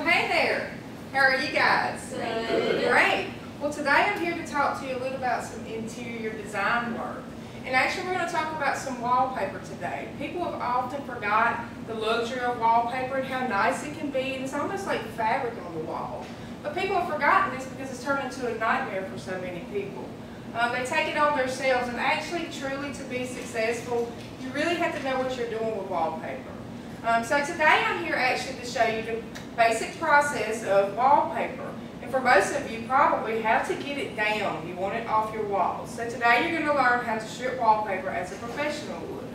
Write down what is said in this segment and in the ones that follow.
Hey there. How are you guys? Good. Great. Well, today I'm here to talk to you a little about some interior design work. And actually we're going to talk about some wallpaper today. People have often forgot the luxury of wallpaper and how nice it can be. And it's almost like fabric on the wall. But people have forgotten this because it's turned into a nightmare for so many people. They take it on themselves, and actually, truly, to be successful, you really have to know what you're doing with wallpaper. So today I'm here actually to show you the basic process of wallpaper. And for most of you, probably how to get it down. You want it off your walls. So today you're going to learn how to strip wallpaper as a professional would.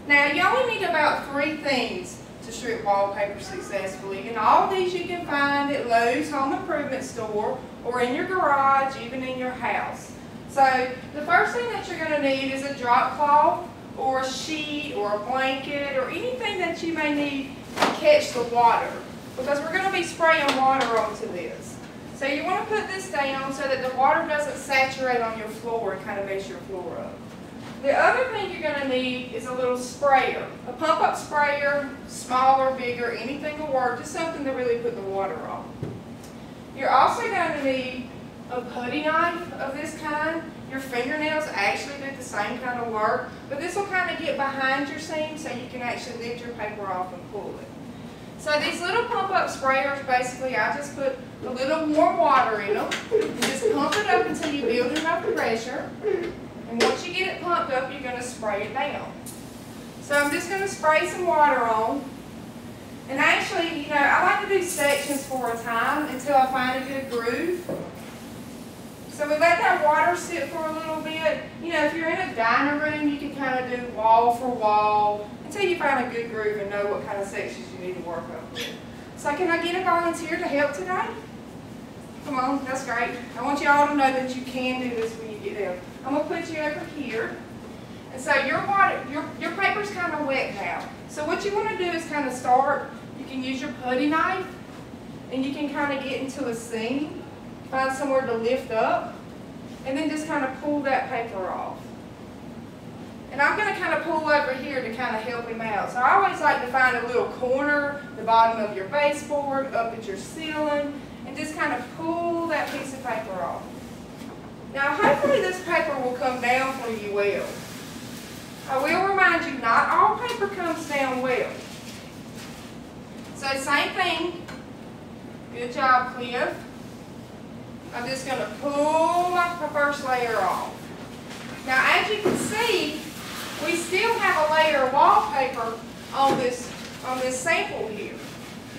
Now you only need about 3 things to strip wallpaper successfully. And all these you can find at Lowe's Home Improvement Store or in your garage, even in your house. So the first thing that you're going to need is a drop cloth or a sheet or a blanket or anything that you may need to catch the water, because we're going to be spraying water onto this. So you want to put this down so that the water doesn't saturate on your floor and kind of mess your floor up. The other thing you're going to need is a little sprayer, a pump-up sprayer, smaller, bigger, anything will work, just something to really put the water on. You're also going to need a putty knife of this kind. Your fingernails actually do the same kind of work, but this will kind of get behind your seam so you can actually lift your paper off and pull it. So these little pump-up sprayers, basically I just put a little warm water in them and just pump it up until you build enough pressure. And once you get it pumped up, you're going to spray it down. So I'm just going to spray some water on. And actually, you know, I like to do sections for a time until I find a good groove. So we let that water sit for a little bit. You know, if you're in a dining room, you can kind of do wall for wall until you find a good groove and know what kind of sections you need to work on with. So can I get a volunteer to help today? Come on, that's great. I want you all to know that you can do this when you get there. I'm going to put you over here. And so your paper's kind of wet now. So what you want to do is kind of start, you can use your putty knife and you can kind of get into a seam. Find somewhere to lift up, and then just kind of pull that paper off. And I'm going to kind of pull over here to kind of help him out. So I always like to find a little corner, the bottom of your baseboard, up at your ceiling, and just kind of pull that piece of paper off. Now hopefully this paper will come down for you well. I will remind you, not all paper comes down well. So same thing. Good job, Cliff. I'm just going to pull my first layer off. Now as you can see, we still have a layer of wallpaper on this sample here.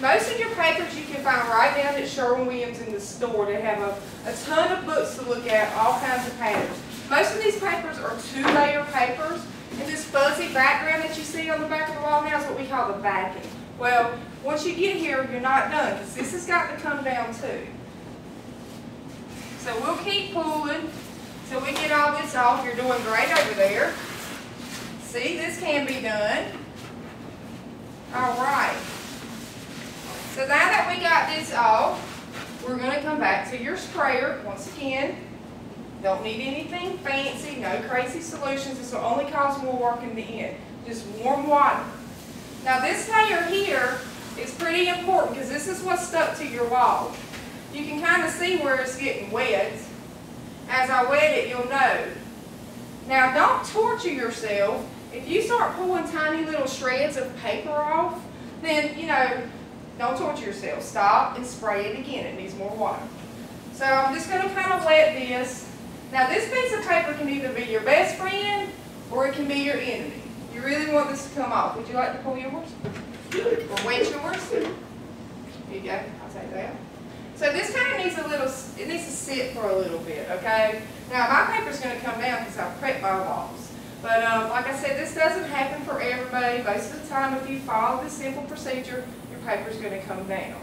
Most of your papers you can find right down at Sherwin-Williams in the store. They have a ton of books to look at, all kinds of patterns. Most of these papers are 2-layer papers, and this fuzzy background that you see on the back of the wall now is what we call the backing. Well, once you get here, you're not done, because this has got to come down too. So we'll keep pulling till we get all this off. You're doing great over there. See, this can be done. All right. So now that we got this off, we're going to come back to your sprayer. Once again, don't need anything fancy, no crazy solutions. This will only cause more work in the end. Just warm water. Now this layer here is pretty important because this is what's stuck to your wall. You can kind of see where it's getting wet. As I wet it, you'll know. Now don't torture yourself. If you start pulling tiny little shreds of paper off, then, you know, don't torture yourself. Stop and spray it again. It needs more water. So I'm just going to kind of wet this. Now this piece of paper can either be your best friend or it can be your enemy. You really want this to come off. Would you like to pull yours? Or wet yours? Here you go. I'll take that. So this kind of needs it needs to sit for a little bit, okay? Now my paper's going to come down because I've prepped my walls. But like I said, this doesn't happen for everybody. Most of the time, if you follow this simple procedure, your paper's going to come down.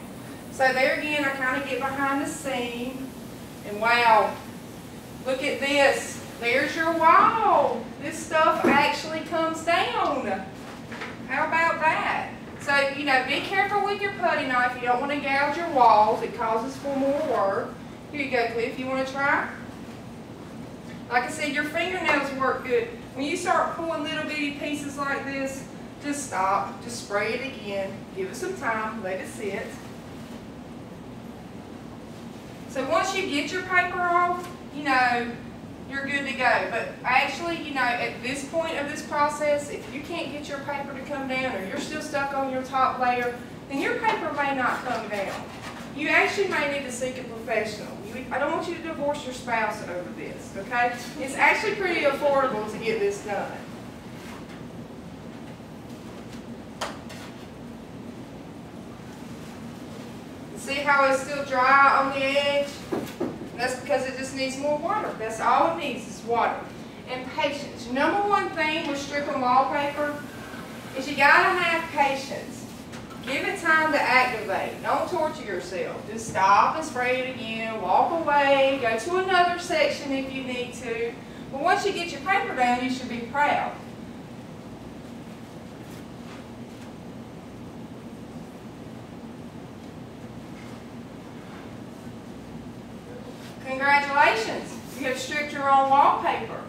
So there again, I kind of get behind the seam. And wow, look at this. There's your wall. This stuff actually comes down. How about that? So, you know, be careful with your putty knife. You don't want to gouge your walls. It causes for more work. Here you go, Cliff. You want to try? Like I said, your fingernails work good. When you start pulling little bitty pieces like this, just stop. Just spray it again. Give it some time. Let it sit. So once you get your paper off, you know, you're good to go. But actually, you know, at this point of this process, if you can't get your paper to come down or you're still stuck on your top layer, then your paper may not come down. You actually may need to seek a professional. I don't want you to divorce your spouse over this, okay? It's actually pretty affordable to get this done. See how it's still dry on the edge? That's because it just needs more water. That's all it needs is water. And patience. Number one thing with stripping wallpaper is you gotta have patience. Give it time to activate. Don't torture yourself. Just stop and spray it again. Walk away. Go to another section if you need to. But once you get your paper down, you should be proud. Congratulations. You have stripped your own wallpaper.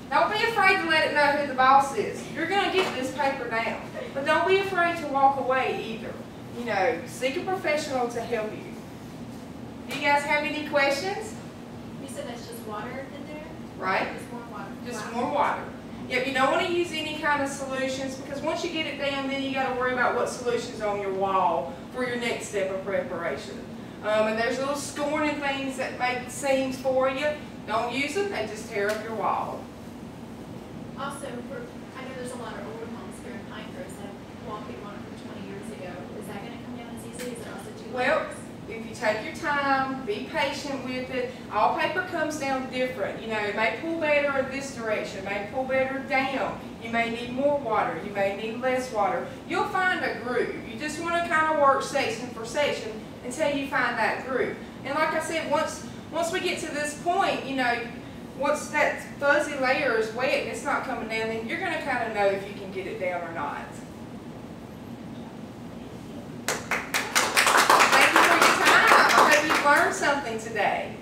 Don't be afraid to let it know who the boss is. You're going to get this paper down. But don't be afraid to walk away either. You know, seek a professional to help you. Do you guys have any questions? You said that's just water in there? Right? Just more water. Just Wow. more water. Yep, you don't want to use any kind of solutions because once you get it down, then you got to worry about what solution's on your wall for your next step of preparation. And there's little scoring things that make seams for you. Don't use them, they just tear up your wall. Also, I know there's a lot of older homes here in Pinecrest that have wallpaper on it from 20 years ago. Is that going to come down as easy? Is it also too Well, layers? if you take your time, be patient with it. All paper comes down different. You know, it may pull better in this direction, it may pull better down. You may need more water, you may need less water. You'll find a groove. You just want to kind of work section for section until you find that groove. And like I said, once we get to this point, you know, once that fuzzy layer is wet and it's not coming down, then you're going to kind of know if you can get it down or not. Thank you for your time. I hope you've learned something today.